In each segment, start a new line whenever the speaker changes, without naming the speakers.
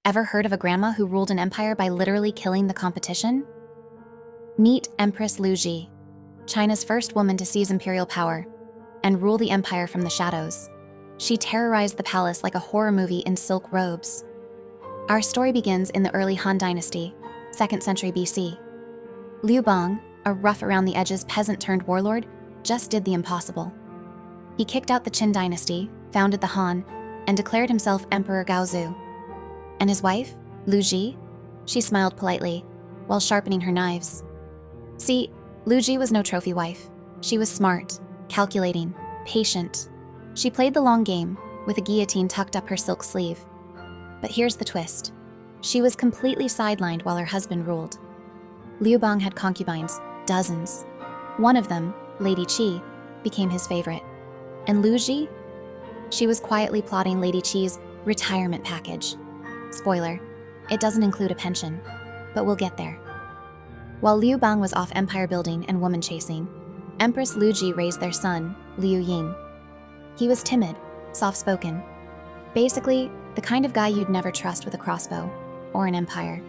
Ever heard of a grandma who ruled an empire by literally killing the competition? Meet Empress Lü Zhi, China's first woman to seize imperial power and rule the empire from the shadows. She terrorized the palace like a horror movie in silk robes. Our story begins in the early Han Dynasty, 2nd century BC. Liu Bang, a rough-around-the-edges peasant-turned-warlord, just did the impossible. He kicked out the Qin dynasty, founded the Han, and declared himself Emperor Gaozu. And his wife, Lü Zhi, she smiled politely while sharpening her knives. See, Lü Zhi was no trophy wife. She was smart, calculating, patient. She played the long game, with a guillotine tucked up her silk sleeve. But here's the twist. She was completely sidelined while her husband ruled. Liu Bang had concubines, dozens. One of them, Lady Qi, became his favorite. And Lü Zhi? She was quietly plotting Lady Qi's retirement package. Spoiler, it doesn't include a pension, but we'll get there. While Liu Bang was off empire building and woman chasing, Empress Lü Zhi raised their son, Liu Ying. He was timid, soft-spoken. Basically, the kind of guy you'd never trust with a crossbow or an empire.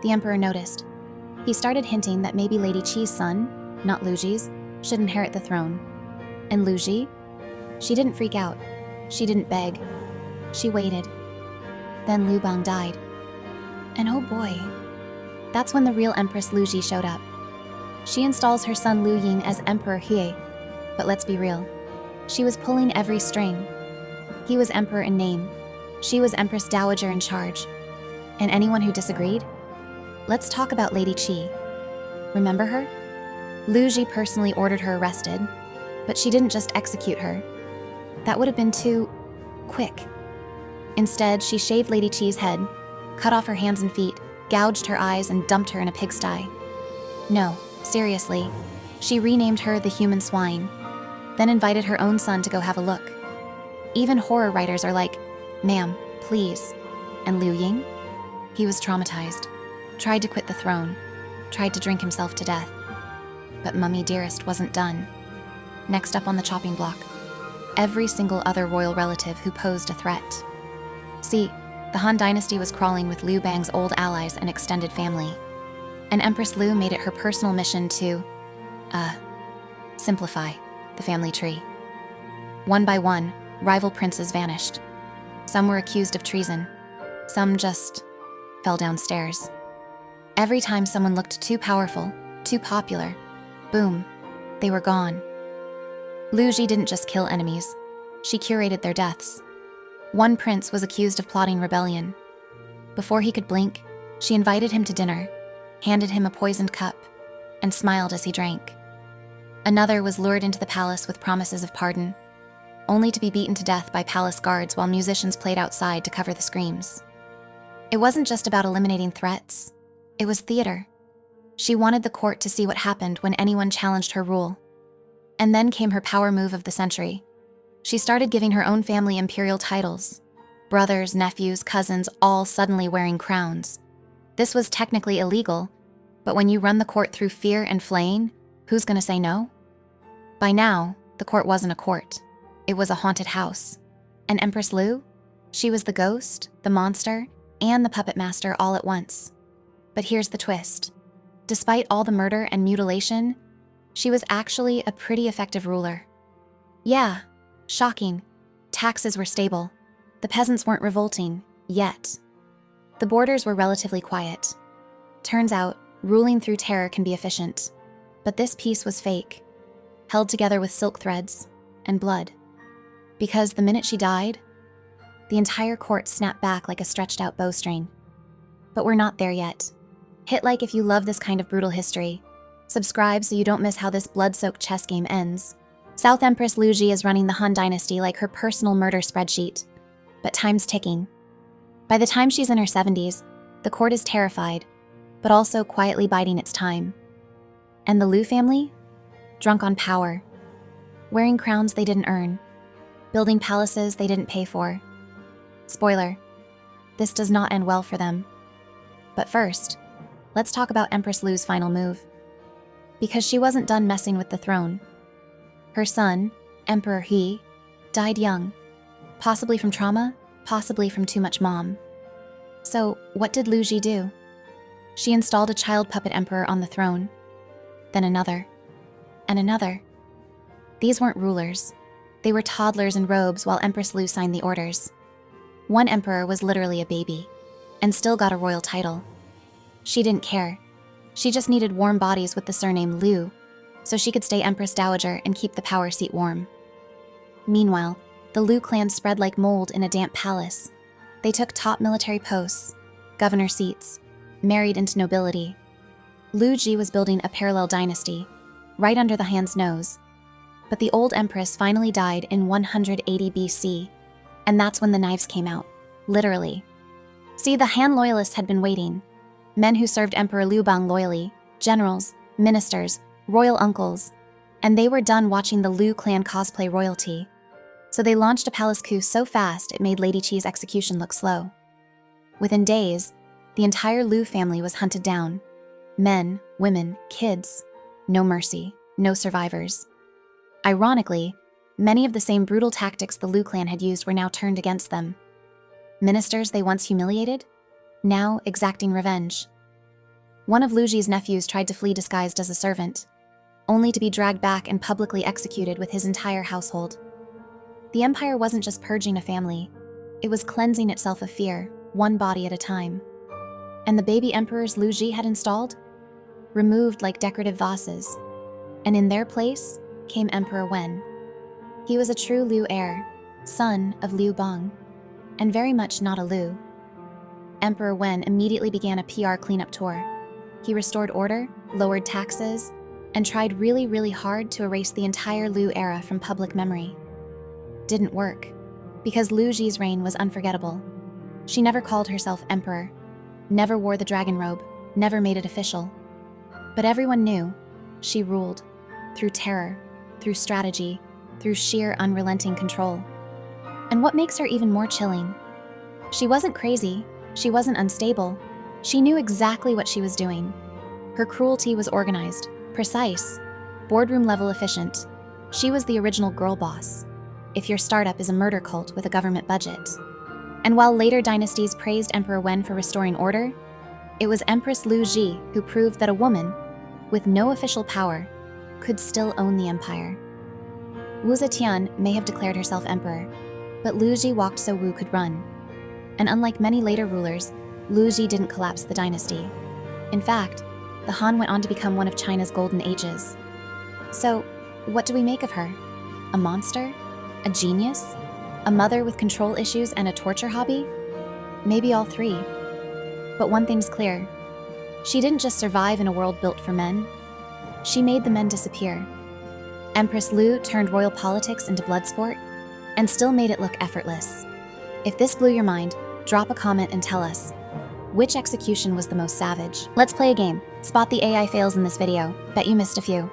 The emperor noticed. He started hinting that maybe Lady Qi's son, not Lü Zhi's, should inherit the throne. And Lü Zhi? She didn't freak out. She didn't beg. She waited. Then Liu Bang died. And oh boy, that's when the real Empress Lü Zhi showed up. She installs her son Liu Ying as Emperor He. But let's be real. She was pulling every string. He was emperor in name. She was Empress Dowager in charge. And anyone who disagreed? Let's talk about Lady Qi. Remember her? Lü Zhi personally ordered her arrested, but she didn't just execute her. That would have been too quick. Instead, she shaved Lady Qi's head, cut off her hands and feet, gouged her eyes, and dumped her in a pigsty. No, seriously. She renamed her the Human Swine, then invited her own son to go have a look. Even horror writers are like, "Ma'am, please." And Liu Ying? He was traumatized, tried to quit the throne, tried to drink himself to death. But Mummy Dearest wasn't done. Next up on the chopping block, every single other royal relative who posed a threat. See, the Han Dynasty was crawling with Liu Bang's old allies and extended family. And Empress Lü made it her personal mission to, simplify the family tree. One by one, rival princes vanished. Some were accused of treason. Some just fell downstairs. Every time someone looked too powerful, too popular, boom, they were gone. Lü Zhi didn't just kill enemies. She curated their deaths. One prince was accused of plotting rebellion. Before he could blink, she invited him to dinner, handed him a poisoned cup, and smiled as he drank. Another was lured into the palace with promises of pardon, only to be beaten to death by palace guards while musicians played outside to cover the screams. It wasn't just about eliminating threats. It was theater. She wanted the court to see what happened when anyone challenged her rule. And then came her power move of the century. She started giving her own family imperial titles. Brothers, nephews, cousins, all suddenly wearing crowns. This was technically illegal, but when you run the court through fear and flaying, who's gonna say no? By now, the court wasn't a court. It was a haunted house. And Empress Lü? She was the ghost, the monster, and the puppet master all at once. But here's the twist. Despite all the murder and mutilation, she was actually a pretty effective ruler. Yeah, shocking. Taxes were stable. The peasants weren't revolting, yet. The borders were relatively quiet. Turns out, ruling through terror can be efficient. But this peace was fake, held together with silk threads and blood. Because the minute she died, the entire court snapped back like a stretched out bowstring. But we're not there yet. Hit like if you love this kind of brutal history. Subscribe so you don't miss how this blood-soaked chess game ends. South Empress Lü Zhi is running the Han Dynasty like her personal murder spreadsheet. But time's ticking. By the time she's in her 70s, the court is terrified, but also quietly biding its time. And the Lü family? Drunk on power. Wearing crowns they didn't earn. Building palaces they didn't pay for. Spoiler, this does not end well for them. But first, let's talk about Empress Lü's final move. Because she wasn't done messing with the throne. Her son, Emperor He, died young. Possibly from trauma, possibly from too much mom. So, what did Lü Zhi do? She installed a child puppet emperor on the throne, then another, and another. These weren't rulers. They were toddlers in robes while Empress Lü signed the orders. One emperor was literally a baby, and still got a royal title. She didn't care. She just needed warm bodies with the surname Lü, so she could stay Empress Dowager and keep the power seat warm. Meanwhile, the Lü clan spread like mold in a damp palace. They took top military posts, governor seats, married into nobility. Lü Zhi was building a parallel dynasty, right under the Han's nose. But the old empress finally died in 180 BC, and that's when the knives came out, literally. See, the Han loyalists had been waiting. Men who served Emperor Liu Bang loyally, generals, ministers, royal uncles, and they were done watching the Lü clan cosplay royalty. So they launched a palace coup so fast it made Lady Qi's execution look slow. Within days, the entire Lü family was hunted down. Men, women, kids. No mercy, no survivors. Ironically, many of the same brutal tactics the Lü clan had used were now turned against them. Ministers they once humiliated, now exacting revenge. One of Lü Zhi's nephews tried to flee disguised as a servant, only to be dragged back and publicly executed with his entire household. The empire wasn't just purging a family, it was cleansing itself of fear, one body at a time. And the baby emperors Lü Zhi had installed? Removed like decorative vases. And in their place came Emperor Wen. He was a true Lü heir, son of Liu Bang, and very much not a Lü. Emperor Wen immediately began a PR cleanup tour. He restored order, lowered taxes, and tried really hard to erase the entire Lü era from public memory. Didn't work, because Lü Zhi's reign was unforgettable. She never called herself emperor, never wore the dragon robe, never made it official. But everyone knew she ruled, through terror, through strategy, through sheer unrelenting control. And what makes her even more chilling? She wasn't crazy, she wasn't unstable, she knew exactly what she was doing. Her cruelty was organized, precise, boardroom-level efficient. She was the original girl boss, if your startup is a murder cult with a government budget. And while later dynasties praised Emperor Wen for restoring order, it was Empress Lü Zhi who proved that a woman, with no official power, could still own the empire. Wu Zetian may have declared herself emperor, but Lü Zhi walked so Wu could run. And unlike many later rulers, Lü Zhi didn't collapse the dynasty. In fact, the Han went on to become one of China's golden ages. So, what do we make of her? A monster? A genius? A mother with control issues and a torture hobby? Maybe all three. But one thing's clear. She didn't just survive in a world built for men. She made the men disappear. Empress Lü turned royal politics into blood sport and still made it look effortless. If this blew your mind, drop a comment and tell us, which execution was the most savage? Let's play a game. Spot the AI fails in this video. Bet you missed a few.